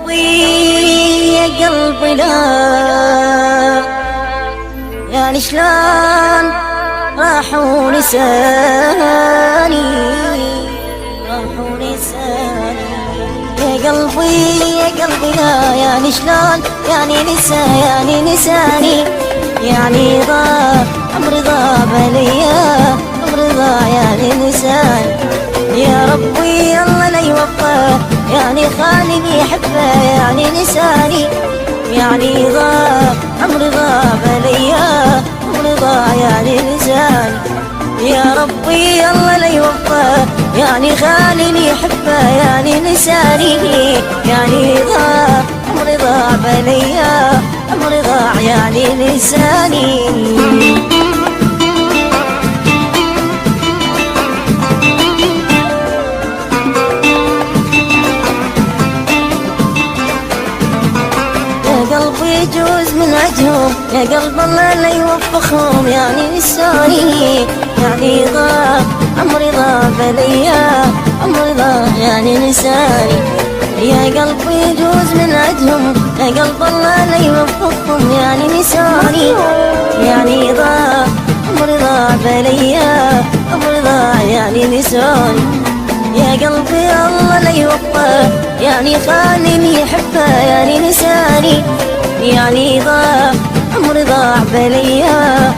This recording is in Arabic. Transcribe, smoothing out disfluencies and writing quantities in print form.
قلبي يا قلبي لا، يعني شلون راحوا لساني، راحوا لساني يا قلبي يا قلبي لا، يعني شلون يعني نساني يعني ضاع عمري ضاع عليا عمري ضاع يعني نساني. يا ربي الله لا يوفقه يعني خالي يحبه يعني نساني يعني ضاع عمري ضاع عليا عمري ضاع يعني نساني. يا ربي الله لا يوفقه يعني خالي يحبه يعني نساني يعني ضاع عمري ضاع عليا عمري ضاع يعني نساني. يجوز من عجهم يا قلب الله لا يوفقهم يعني نساني يعني ضاع عمري ضاع عليا عمري ضاع يعني نساني. يا قلبي يجوز من عجهم يا قلب الله لا يوفقهم يعني نساني يعني ضاع عمري ضاع عليا عمري ضاع يعني نساني. يا قلبي الله لا يوفقه يعني خالي يحبه يعني نساني يعني ضاع عمري ضاع عليا